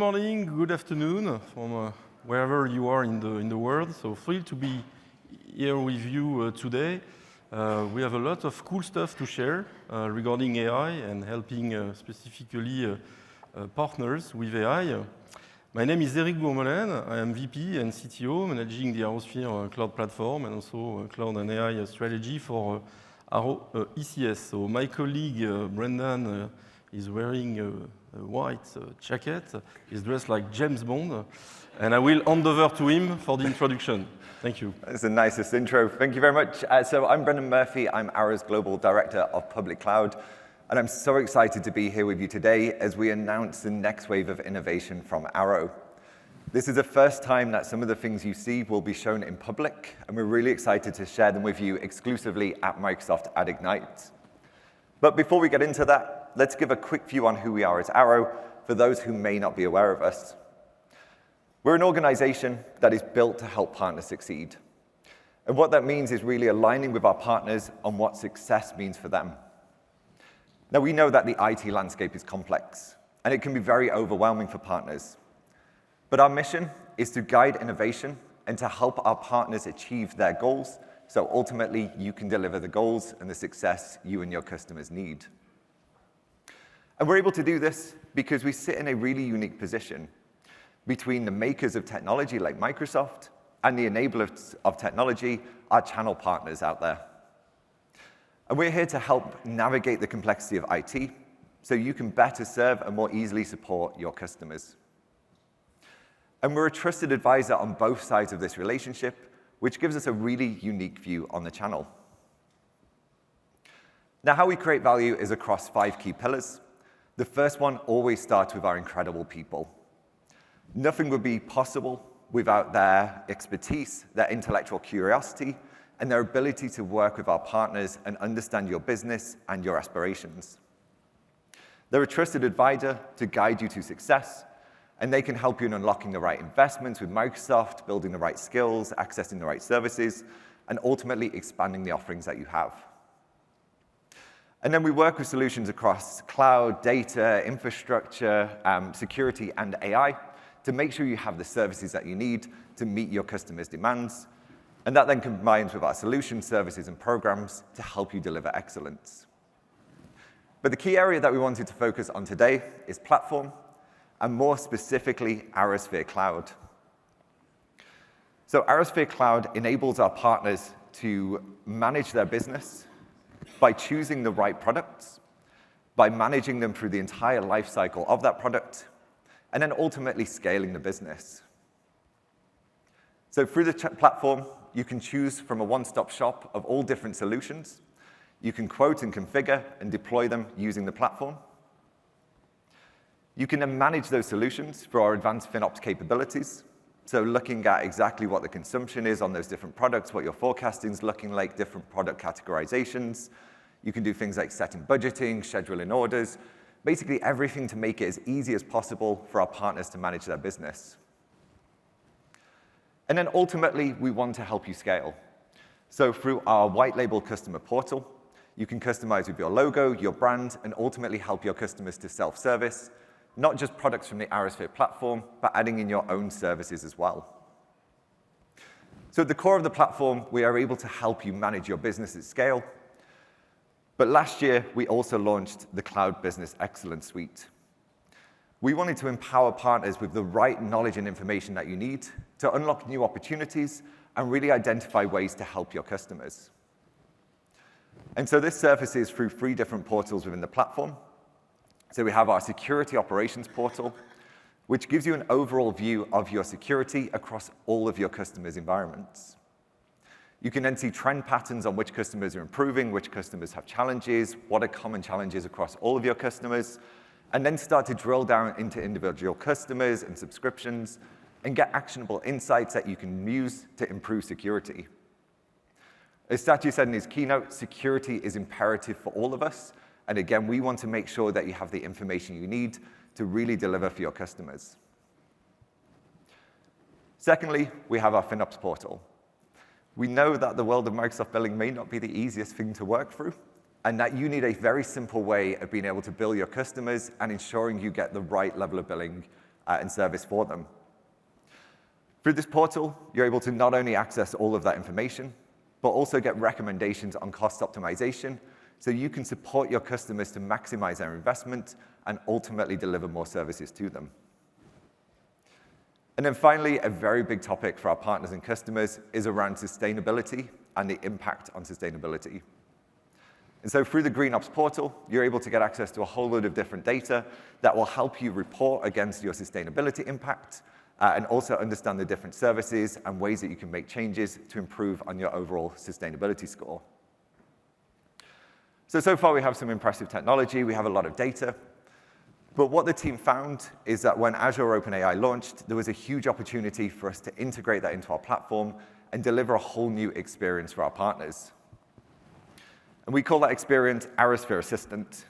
morning, good afternoon from wherever you are in the world. So thrilled to be here with you today. We have a lot of cool stuff to share regarding AI and helping specifically partners with AI. My name is Gourmelen. I am VP and CTO, managing the ArrowSphere cloud platform and also cloud and AI strategy for Arrow ECS. So my colleague Brendan is wearing a white jacket. He's dressed like James Bond, and I will hand over to him for the introduction. Thank you. That's the nicest intro. Thank you very much. So I'm Brendan Murphy. I'm Arrow's Global Director of Public Cloud, and I'm so excited to be here with you today as we announce the next wave of innovation from Arrow. This is the first time that some of the things you see will be shown in public, and we're really excited to share them with you exclusively at Microsoft at Ignite. But before we get into that, let's give a quick view on who we are as Arrow for those who may not be aware of us. We're an organization that is built to help partners succeed. And what that means is really aligning with our partners on what success means for them. Now, we know that the IT landscape is complex, and it can be very overwhelming for partners. But our mission is to guide innovation and to help our partners achieve their goals, so ultimately you can deliver the goals and the success you and your customers need. And we're able to do this because we sit in a really unique position between the makers of technology like Microsoft and the enablers of technology, our channel partners out there. And we're here to help navigate the complexity of IT so you can better serve and more easily support your customers. And we're a trusted advisor on both sides of this relationship, which gives us a really unique view on the channel. Now, how we create value is across 5 key pillars. The first one always starts with our incredible people. Nothing would be possible without their expertise, their intellectual curiosity, and their ability to work with our partners and understand your business and your aspirations. They're a trusted advisor to guide you to success, and they can help you in unlocking the right investments with Microsoft, building the right skills, accessing the right services, and ultimately expanding the offerings that you have. And then we work with solutions across cloud, data, infrastructure, security, and AI to make sure you have the services that you need to meet your customers' demands. And that then combines with our solution services and programs to help you deliver excellence. But the key area that we wanted to focus on today is platform, and more specifically, ArrowSphere Cloud. So ArrowSphere Cloud enables our partners to manage their business by choosing the right products, by managing them through the entire life cycle of that product, and then ultimately scaling the business. So through the platform, you can choose from a one-stop shop of all different solutions. You can quote and configure and deploy them using the platform. You can then manage those solutions through our advanced FinOps capabilities. So looking at exactly what the consumption is on those different products, what your forecasting is looking like, different product categorizations. You can do things like setting budgeting, scheduling orders, basically everything to make it as easy as possible for our partners to manage their business. And then ultimately, we want to help you scale. So through our white label customer portal, you can customize with your logo, your brand, and ultimately help your customers to self-service, not just products from the ArrowSphere platform, but adding in your own services as well. So at the core of the platform, we are able to help you manage your business at scale. But last year, we also launched the Cloud Business Excellence Suite. We wanted to empower partners with the right knowledge and information that you need to unlock new opportunities and really identify ways to help your customers. And so this surfaces through 3 different portals within the platform. So we have our Security Operations Portal, which gives you an overall view of your security across all of your customers' environments. You can then see trend patterns on which customers are improving, which customers have challenges, what are common challenges across all of your customers, and then start to drill down into individual customers and subscriptions and get actionable insights that you can use to improve security. As Satya said in his keynote, security is imperative for all of us. And again, we want to make sure that you have the information you need to really deliver for your customers. Secondly, we have our FinOps portal. We know that the world of Microsoft billing may not be the easiest thing to work through, and that you need a very simple way of being able to bill your customers and ensuring you get the right level of billing and service for them. Through this portal, you're able to not only access all of that information, but also get recommendations on cost optimization, so you can support your customers to maximize their investment and ultimately deliver more services to them. And then finally, a very big topic for our partners and customers is around sustainability and the impact on sustainability. And so through the GreenOps portal, you're able to get access to a whole load of different data that will help you report against your sustainability impact, and also understand the different services and ways that you can make changes to improve on your overall sustainability score. So far we have some impressive technology, we have a lot of data, but what the team found is that when Azure OpenAI launched, there was a huge opportunity for us to integrate that into our platform and deliver a whole new experience for our partners. And we call that experience ArrowSphere Assistant.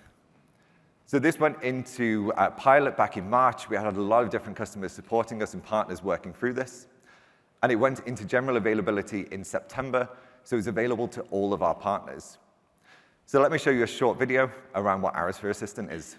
So this went into pilot back in March. We had a lot of different customers supporting us and partners working through this. And it went into general availability in September, so it's available to all of our partners. So let me show you a short video around what ArrowSphere Assistant is.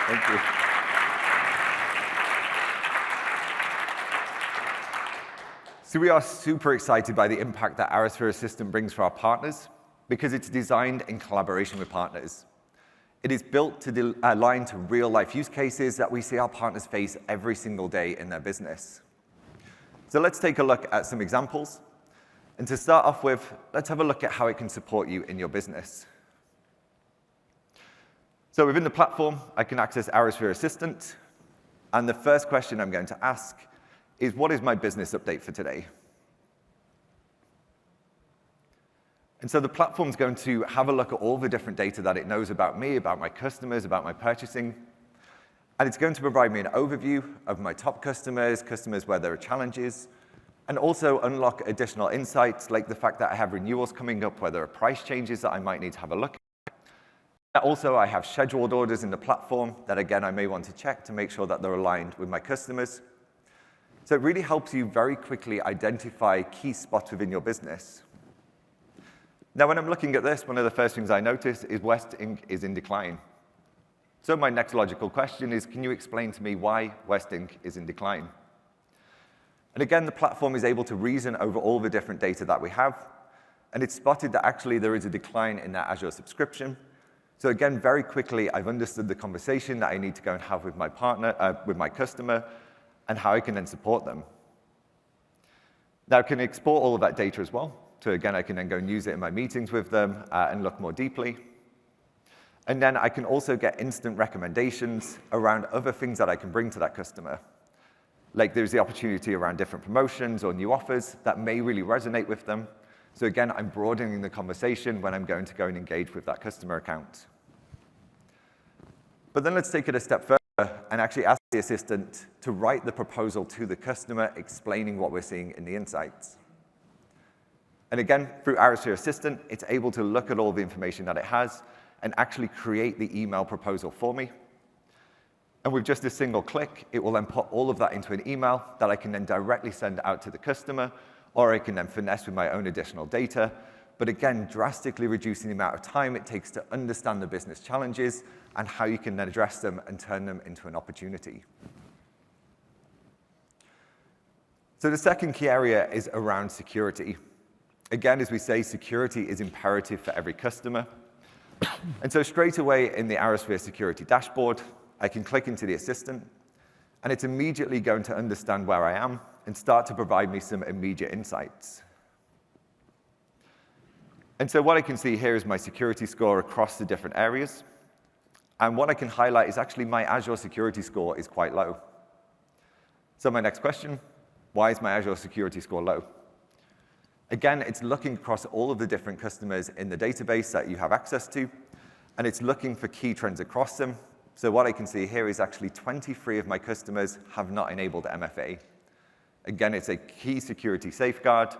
Thank you. So we are super excited by the impact that ArrowSphere Assistant brings for our partners because it's designed in collaboration with partners. It is built to align to real-life use cases that we see our partners face every single day in their business. So let's take a look at some examples. And to start off with, let's have a look at how it can support you in your business. So within the platform, I can access ArrowSphere Assistant. And the first question I'm going to ask is, what is my business update for today? And so the platform's going to have a look at all the different data that it knows about me, about my customers, about my purchasing. And it's going to provide me an overview of my top customers, customers where there are challenges, and also unlock additional insights, like the fact that I have renewals coming up where there are price changes that I might need to have a look at. Also, I have scheduled orders in the platform that, again, I may want to check to make sure that they're aligned with my customers. So it really helps you very quickly identify key spots within your business. Now, when I'm looking at this, one of the first things I notice is West Inc. is in decline. So my next logical question is, can you explain to me why West Inc. is in decline? And again, the platform is able to reason over all the different data that we have, and it's spotted that actually there is a decline in their Azure subscription. So again, very quickly, I've understood the conversation that I need to go and have with my partner, with my customer, and how I can then support them. Now, I can export all of that data as well. So again, I can then go and use it in my meetings with them and look more deeply. And then I can also get instant recommendations around other things that I can bring to that customer. Like there's the opportunity around different promotions or new offers that may really resonate with them. So again, I'm broadening the conversation when I'm going to go and engage with that customer account. But then let's take it a step further and actually ask the assistant to write the proposal to the customer, explaining what we're seeing in the insights. And again, through ArrowSphere Assistant, it's able to look at all the information that it has and actually create the email proposal for me. And with just a single click, it will then put all of that into an email that I can then directly send out to the customer, or I can then finesse with my own additional data. But again, drastically reducing the amount of time it takes to understand the business challenges and how you can then address them and turn them into an opportunity. So the second key area is around security. Again, as we say, security is imperative for every customer. And so straight away in the ArrowSphere security dashboard, I can click into the assistant, and it's immediately going to understand where I am and start to provide me some immediate insights. And so what I can see here is my security score across the different areas. And what I can highlight is actually my Azure security score is quite low. So my next question, why is my Azure security score low? Again, it's looking across all of the different customers in the database that you have access to, and it's looking for key trends across them. So what I can see here is actually 23 of my customers have not enabled MFA. Again, it's a key security safeguard.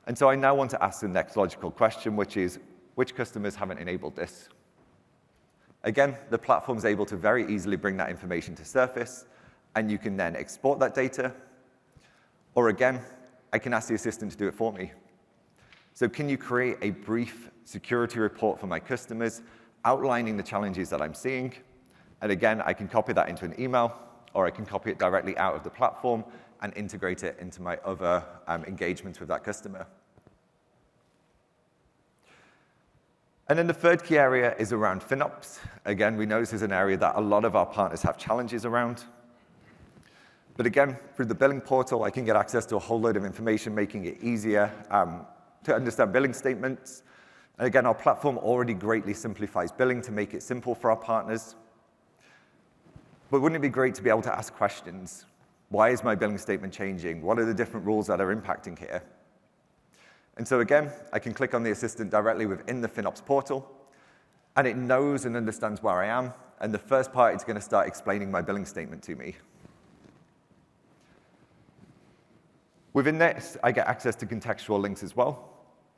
And so I now want to ask the next logical question, which is, which customers haven't enabled this? Again, the platform's able to very easily bring that information to surface, and you can then export that data. Or again, I can ask the assistant to do it for me. So can you create a brief security report for my customers, outlining the challenges that I'm seeing? And again, I can copy that into an email, or I can copy it directly out of the platform and integrate it into my other engagements with that customer. And then the third key area is around FinOps. Again, we know this is an area that a lot of our partners have challenges around. But again, through the billing portal, I can get access to a whole load of information, making it easier to understand billing statements. And again, our platform already greatly simplifies billing to make it simple for our partners. But wouldn't it be great to be able to ask questions? Why is my billing statement changing? What are the different rules that are impacting here? And so again, I can click on the assistant directly within the FinOps portal, and it knows and understands where I am, and the first part, it's going to start explaining my billing statement to me. Within this, I get access to contextual links as well.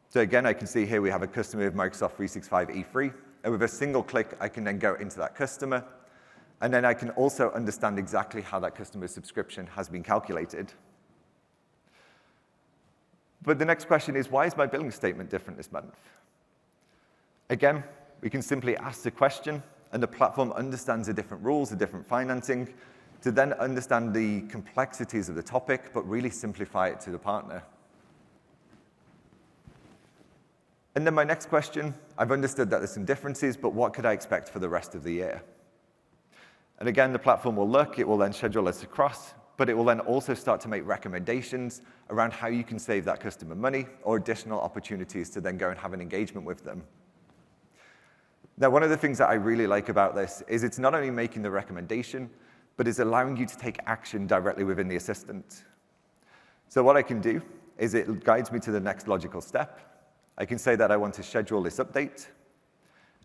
So again, I can see here we have a customer with Microsoft 365 E3, and with a single click, I can then go into that customer, and then I can also understand exactly how that customer's subscription has been calculated. But the next question is, why is my billing statement different this month? Again, we can simply ask the question, and the platform understands the different rules, the different financing, to then understand the complexities of the topic, but really simplify it to the partner. And then my next question, I've understood that there's some differences, but what could I expect for the rest of the year? And again, the platform will look, it will then schedule us across, but it will then also start to make recommendations around how you can save that customer money or additional opportunities to then go and have an engagement with them. Now, one of the things that I really like about this is it's not only making the recommendation, but it's allowing you to take action directly within the assistant. So what I can do is it guides me to the next logical step. I can say that I want to schedule this update.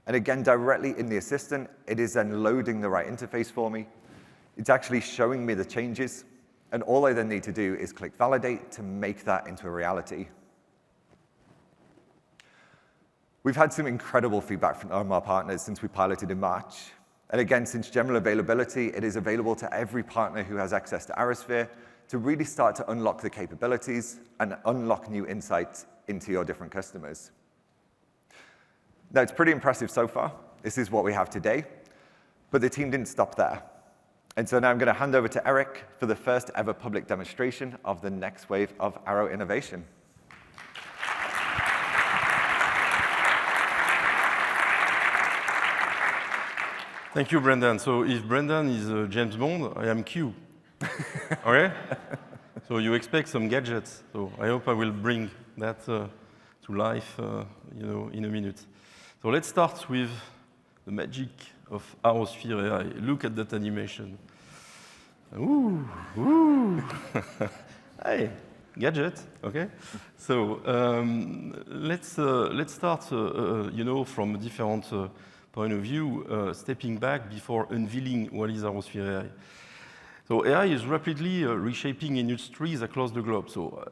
And again, directly in the assistant, it is then loading the right interface for me. It's actually showing me the changes, and all I then need to do is click Validate to make that into a reality. We've had some incredible feedback from our partners since we piloted in March. And again, since general availability, it is available to every partner who has access to ArrowSphere to really start to unlock the capabilities and unlock new insights into your different customers. Now, it's pretty impressive so far. This is what we have today, but the team didn't stop there. And so now I'm going to hand over to Eric for the first ever public demonstration of the next wave of Arrow innovation. Thank you, Brendan. So if Brendan is James Bond, I am Q. Okay? So you expect some gadgets. So I hope I will bring that to life in a minute. So let's start with the magic of ArrowSphere AI. Look at that animation. Ooh, ooh. Hey, gadget, okay? So let's start, from a different point of view, stepping back before unveiling what is ArrowSphere AI. So AI is rapidly reshaping industries across the globe. So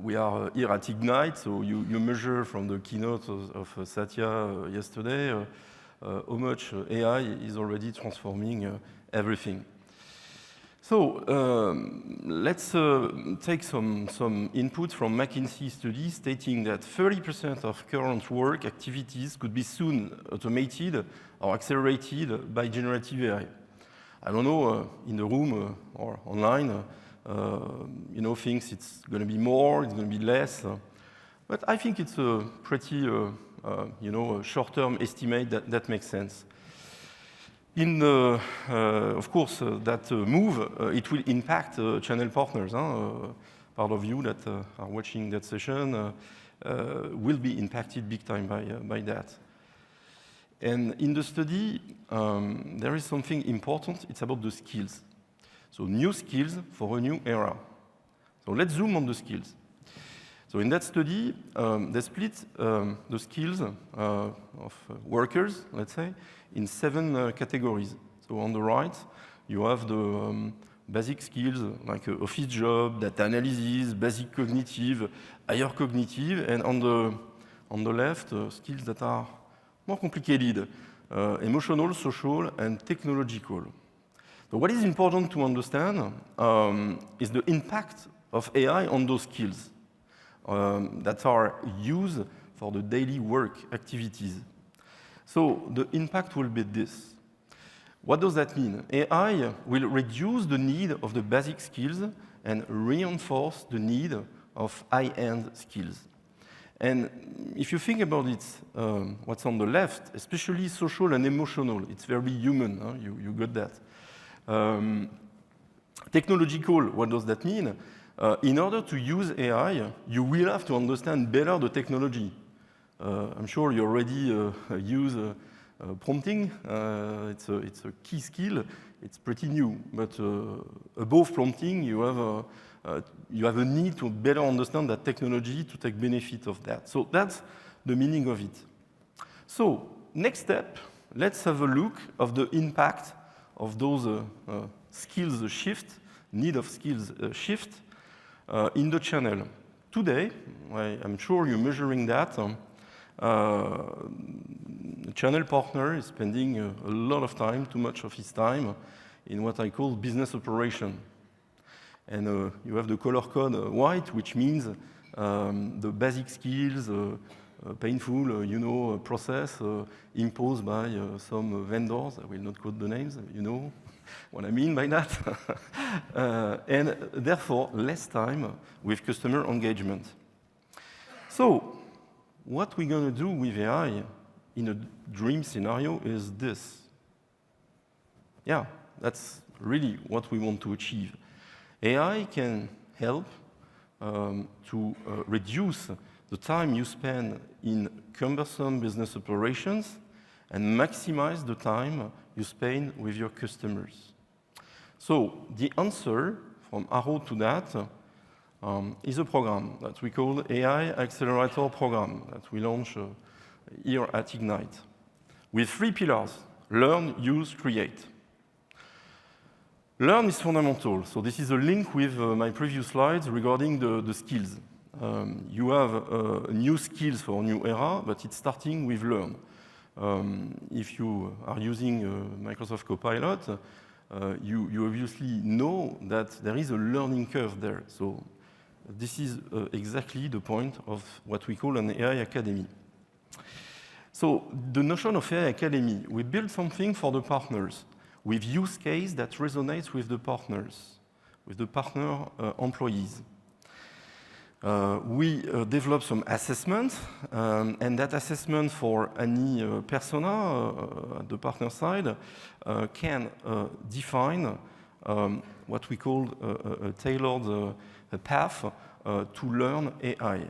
we are here at Ignite, so you measure from the keynote of Satya yesterday how much AI is already transforming everything. So let's take some input from McKinsey study stating that 30% of current work activities could be soon automated or accelerated by generative AI. I don't know, in the room or online, thinks it's going to be more, it's going to be less. But I think it's a pretty, short-term estimate that makes sense. Of course, that move, it will impact channel partners. Part of you that are watching that session will be impacted big time by that. And in the study, there is something important. It's about the skills. So new skills for a new era. So let's zoom on the skills. So in that study, they split the skills of workers, let's say, in 7 categories. So on the right, you have the basic skills like office job, data analysis, basic cognitive, higher cognitive, and on the left, skills that are more complicated, emotional, social, and technological. So what is important to understand is the impact of AI on those skills that are used for the daily work activities. So the impact will be this. What does that mean? AI will reduce the need of the basic skills and reinforce the need of high-end skills. And if you think about it, what's on the left, especially social and emotional, it's very human, huh? You got that. Technological, what does that mean? In order to use AI, you will have to understand better the technology. I'm sure you already use prompting. It's a key skill. It's pretty new, but above prompting, you have a need to better understand that technology to take benefit of that. So that's the meaning of it. So next step, let's have a look of the impact of those skills shift, need of skills shift in the channel. Today, I'm sure you're measuring that. The channel partner is spending a lot of time, too much of his time, in what I call business operation. And you have the color code white, which means the basic skills, painful, process imposed by some vendors. I will not quote the names, you know what I mean by that. And therefore, less time with customer engagement. So what we're going to do with AI in a dream scenario is this. Yeah, that's really what we want to achieve. AI can help to reduce the time you spend in cumbersome business operations and maximize the time you spend with your customers. So the answer from Arrow to that is a program that we call AI Accelerator Program that we launch here at Ignite with 3 pillars: learn, use, create. Learn is fundamental. So this is a link with my previous slides regarding the skills. You have new skills for a new era, but it's starting with learn. If you are using Microsoft Copilot, you obviously know that there is a learning curve there. So this is exactly the point of what we call an AI Academy. So the notion of AI Academy, we build something for the partners with use case that resonates with the partners, with the partner employees. We develop some assessment, and that assessment for any persona at the partner side can define what we call a tailored path to learn AI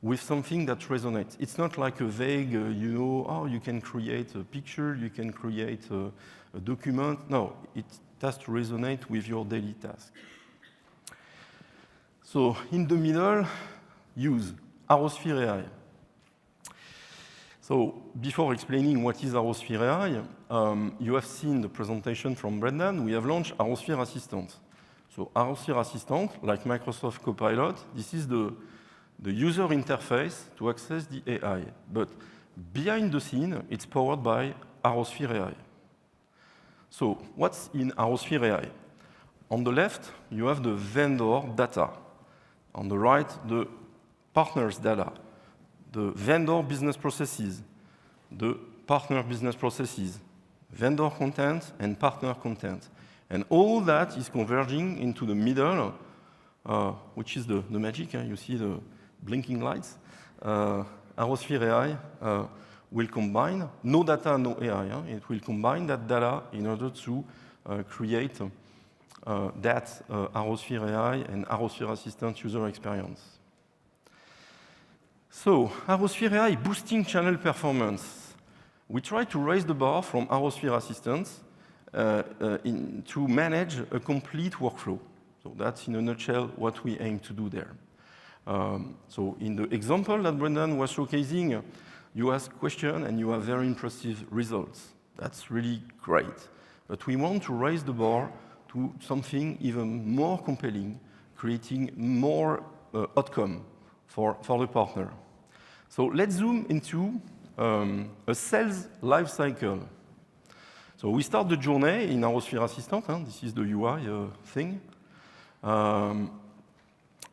with something that resonates. It's not like a vague, you can create a picture, you can create a document. No, it has to resonate with your daily task. So in the middle, use ArrowSphere AI. So before explaining what is ArrowSphere AI, you have seen the presentation from Brendan. We have launched ArrowSphere Assistant. So ArrowSphere Assistant, like Microsoft Copilot, this is the user interface to access the AI. But behind the scene, it's powered by ArrowSphere AI. So what's in ArrowSphere AI? On the left, you have the vendor data. On the right, the partner's data, the vendor business processes, the partner business processes, vendor content, and partner content. And all that is converging into the middle, which is the magic. You see the blinking lights. ArrowSphere AI will combine no data, no AI. It will combine that data in order to create that ArrowSphere AI and ArrowSphere Assistant user experience. So ArrowSphere AI boosting channel performance. We try to raise the bar from ArrowSphere Assistant to manage a complete workflow. So that's in a nutshell what we aim to do there. So in the example that Brendan was showcasing, you ask questions and you have very impressive results. That's really great. But we want to raise the bar to something even more compelling, creating more outcome for the partner. So let's zoom into a sales life cycle. So we start the journey in ArrowSphere Assistant. This is the UI thing.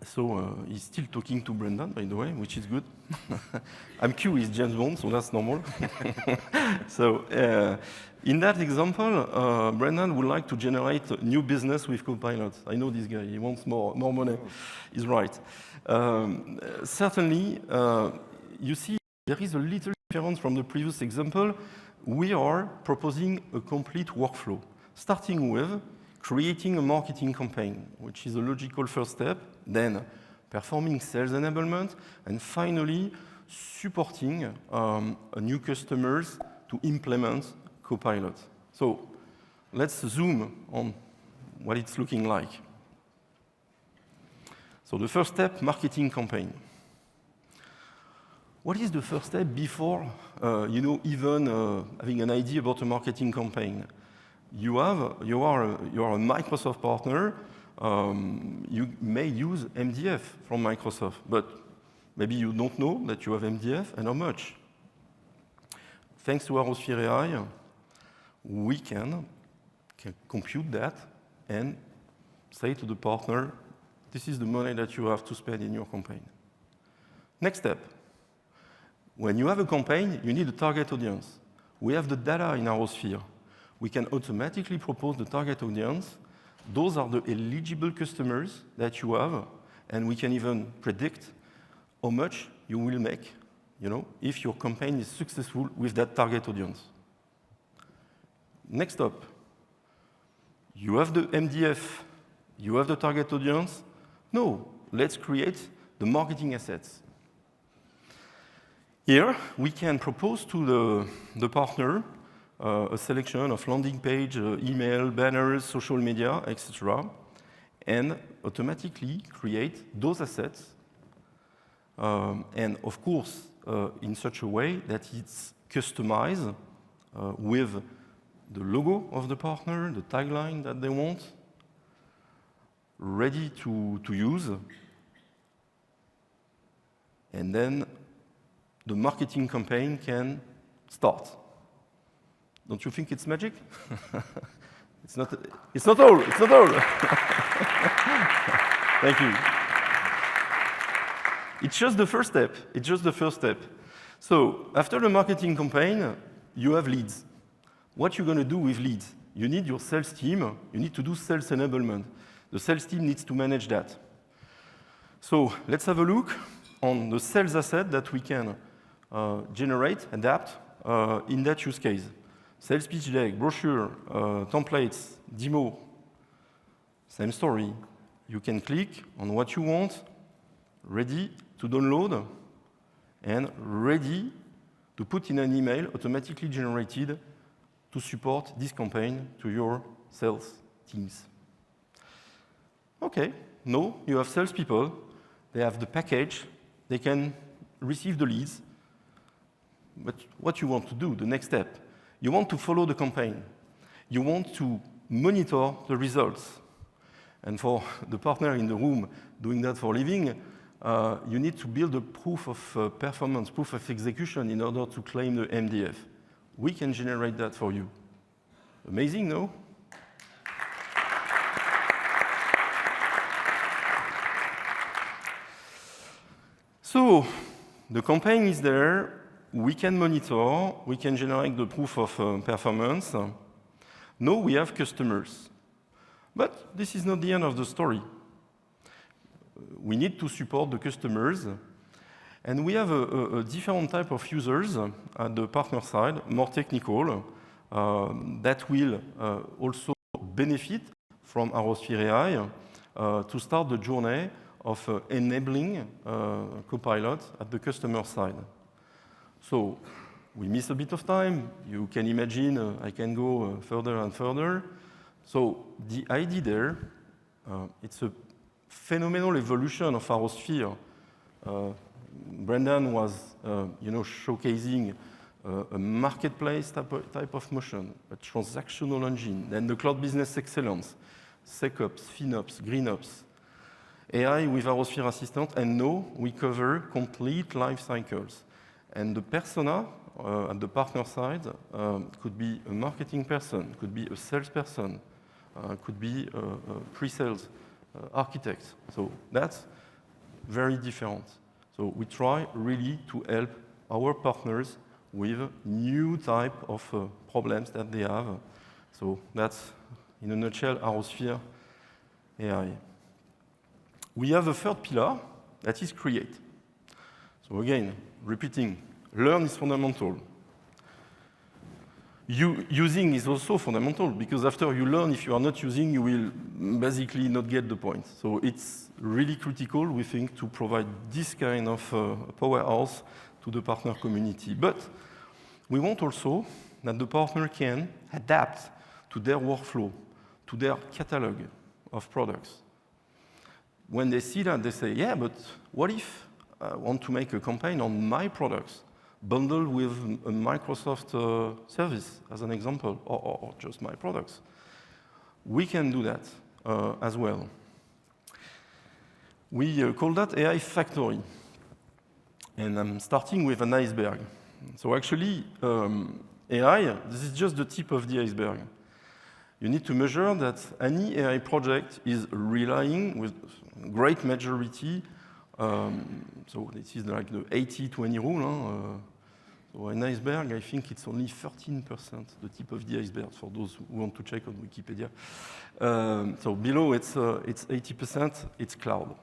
So he's still talking to Brendan, by the way, which is good. I'm Q is James Bond, so that's normal. So in that example, Brendan would like to generate new business with Copilot. I know this guy, he wants more money. He's right. Certainly, you see, there is a little difference from the previous example. We are proposing a complete workflow, starting with creating a marketing campaign, which is a logical first step, then performing sales enablement, and finally supporting new customers to implement Copilot. So let's zoom on what it's looking like. So the first step, marketing campaign. What is the first step before even having an idea about a marketing campaign? You are a Microsoft partner. You may use MDF from Microsoft, but maybe you don't know that you have MDF and how much. Thanks to ArrowSphere AI, we can compute that and say to the partner, this is the money that you have to spend in your campaign. Next step. When you have a campaign, you need a target audience. We have the data in ArrowSphere. We can automatically propose the target audience. Those are the eligible customers that you have, and we can even predict how much you will make, if your campaign is successful with that target audience. Next up, you have the MDF, you have the target audience. No, let's create the marketing assets. Here, we can propose to the partner a selection of landing page, email, banners, social media, etc., and automatically create those assets, and of course, in such a way that it's customized with the logo of the partner, the tagline that they want, ready to use, and then the marketing campaign can start. Don't you think it's magic? It's not all. Thank you. It's just the first step. So after the marketing campaign, you have leads. What you're going to do with leads? You need your sales team. You need to do sales enablement. The sales team needs to manage that. So let's have a look on the sales asset that we can generate, adapt in that use case. Sales pitch deck, brochure, templates, demo. Same story. You can click on what you want, ready to download, and ready to put in an email automatically generated to support this campaign to your sales teams. Okay, now you have salespeople. They have the package. They can receive the leads. But what you want to do, the next step, you want to follow the campaign. You want to monitor the results. And for the partner in the room doing that for a living, you need to build a proof of performance, proof of execution in order to claim the MDF. We can generate that for you. Amazing, no? So the campaign is there. We can monitor. We can generate the proof of performance. Now we have customers. But this is not the end of the story. We need to support the customers. And we have a different type of users at the partner side, more technical, that will also benefit from ArrowSphere AI to start the journey of enabling Copilot at the customer side. So we miss a bit of time. You can imagine I can go further and further. So the idea there, it's a phenomenal evolution of ArrowSphere Brendan was showcasing a marketplace type of motion, a transactional engine, then the cloud business excellence, SecOps, FinOps, GreenOps, AI with ArrowSphere Assistant, and now we cover complete life cycles. And the persona at the partner side could be a marketing person, could be a salesperson, could be a pre-sales architect. So that's very different. So we try really to help our partners with new type of problems that they have. So that's, in a nutshell, ArrowSphere AI. We have a third pillar that is create. So again, repeating, learn is fundamental. Using is also fundamental, because after you learn, if you are not using, you will basically not get the point. So it's really critical, we think, to provide this kind of powerhouse to the partner community. But we want also that the partner can adapt to their workflow, to their catalog of products. When they see that, they say, yeah, but what if I want to make a campaign on my products, bundled with a Microsoft service, as an example, or just my products? We can do that as well. We call that AI Factory. And I'm starting with an iceberg. So actually, AI, this is just the tip of the iceberg. You need to measure that any AI project is relying with great majority. So this is like the 80-20 rule. So an iceberg, I think it's only 13%, the tip of the iceberg, for those who want to check on Wikipedia. So below, it's 80%, it's cloud.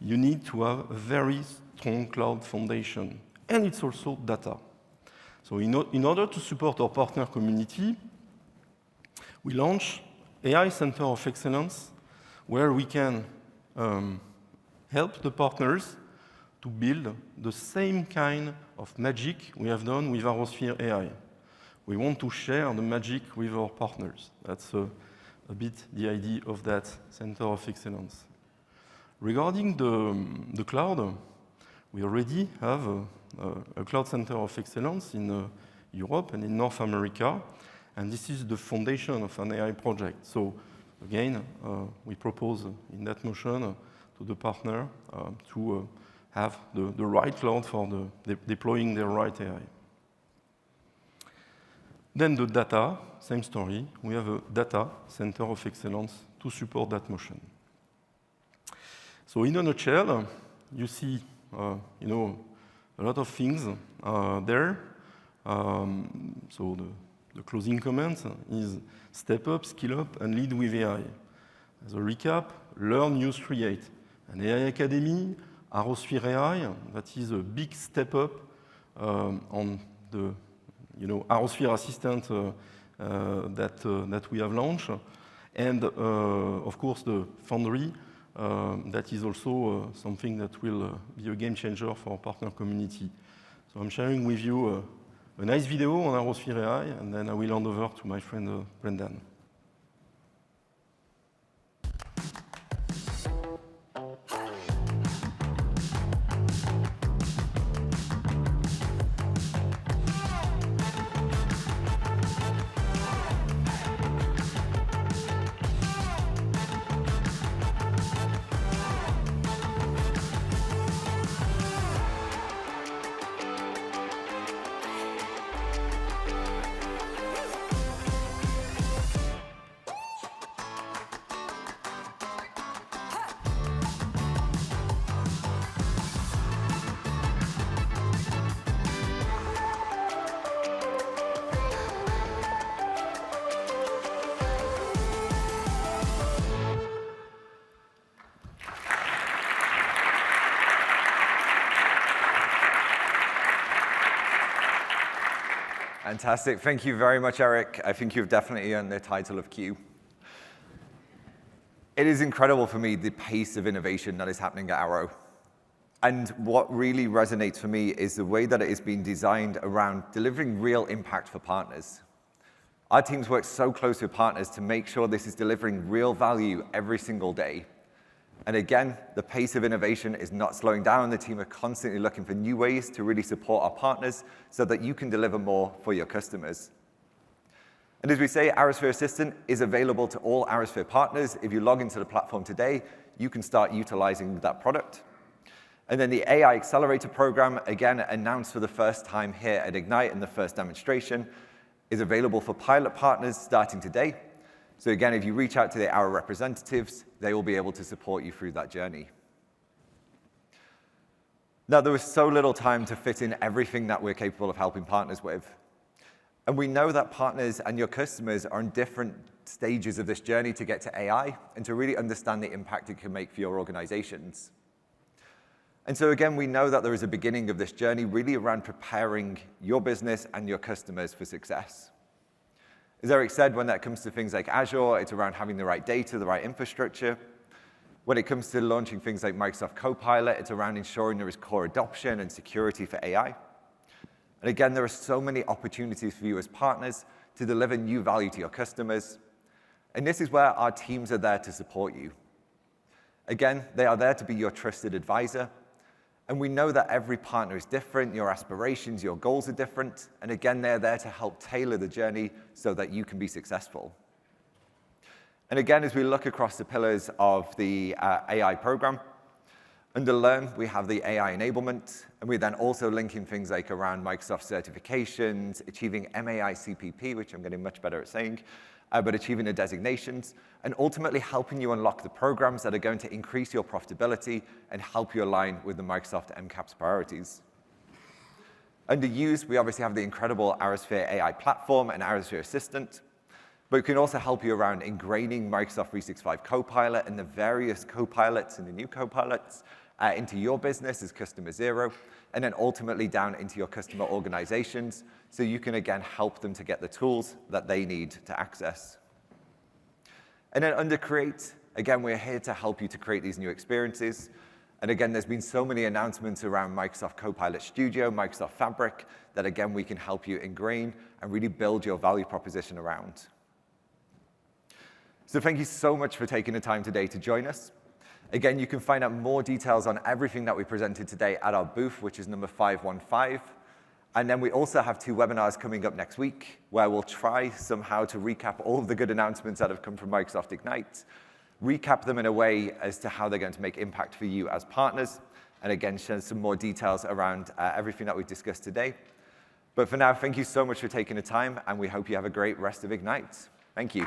You need to have a very strong cloud foundation. And it's also data. So in order to support our partner community, we launch AI Center of Excellence, where we can help the partners to build the same kind of magic we have done with ArrowSphere AI. We want to share the magic with our partners. That's a bit the idea of that Center of Excellence. Regarding the cloud, we already have a Cloud Center of Excellence in Europe and in North America, and this is the foundation of an AI project. So again, we propose in that motion to the partner to have the right cloud for deploying their right AI. Then the data, same story. We have a data center of excellence to support that motion. So in a nutshell, you see, a lot of things there. So the closing comment is step up, skill up, and lead with AI. As a recap, learn, use, create. An AI Academy, ArrowSphere AI, that is a big step up on the ArrowSphere Assistant that we have launched. And of course, the Foundry, that is also something that will be a game changer for our partner community. So I'm sharing with you a nice video on ArrowSphere AI, and then I will hand over to my friend Brendan. Fantastic. Thank you very much, Eric. I think you've definitely earned the title of Q. It is incredible for me, the pace of innovation that is happening at Arrow. And what really resonates for me is the way that it has been designed around delivering real impact for partners. Our teams work so close with partners to make sure this is delivering real value every single day. And again, the pace of innovation is not slowing down. The team are constantly looking for new ways to really support our partners so that you can deliver more for your customers. And as we say, ArrowSphere Assistant is available to all ArrowSphere partners. If you log into the platform today, you can start utilizing that product. And then the AI Accelerator program, again, announced for the first time here at Ignite in the first demonstration, is available for pilot partners starting today. So again, if you reach out to the Arrow representatives, they will be able to support you through that journey. Now, there was so little time to fit in everything that we're capable of helping partners with. And we know that partners and your customers are in different stages of this journey to get to AI and to really understand the impact it can make for your organizations. And so again, we know that there is a beginning of this journey really around preparing your business and your customers for success. As Eric said, when that comes to things like Azure, it's around having the right data, the right infrastructure. When it comes to launching things like Microsoft Copilot, it's around ensuring there is core adoption and security for AI. And again, there are so many opportunities for you as partners to deliver new value to your customers. And this is where our teams are there to support you. Again, they are there to be your trusted advisor. And we know that every partner is different, your aspirations, your goals are different. And again, they're there to help tailor the journey so that you can be successful. And again, as we look across the pillars of the AI program, under Learn, we have the AI enablement, and we then also link in things like around Microsoft certifications, achieving MAI-CPP, which I'm getting much better at saying, but achieving the designations, and ultimately helping you unlock the programs that are going to increase your profitability and help you align with the Microsoft MCAP's priorities. Under Use, we obviously have the incredible ArrowSphere AI platform and ArrowSphere Assistant, but it can also help you around ingraining Microsoft 365 Copilot and the various Copilots and the new Copilots into your business as customer zero, and then ultimately down into your customer organizations, so you can, again, help them to get the tools that they need to access. And then under Create, again, we're here to help you to create these new experiences. And again, there's been so many announcements around Microsoft Copilot Studio, Microsoft Fabric, that again, we can help you ingrain and really build your value proposition around. So thank you so much for taking the time today to join us. Again, you can find out more details on everything that we presented today at our booth, which is number 515. And then we also have 2 webinars coming up next week, where we'll try somehow to recap all of the good announcements that have come from Microsoft Ignite, recap them in a way as to how they're going to make impact for you as partners, and again, share some more details around everything that we've discussed today. But for now, thank you so much for taking the time, and we hope you have a great rest of Ignite. Thank you.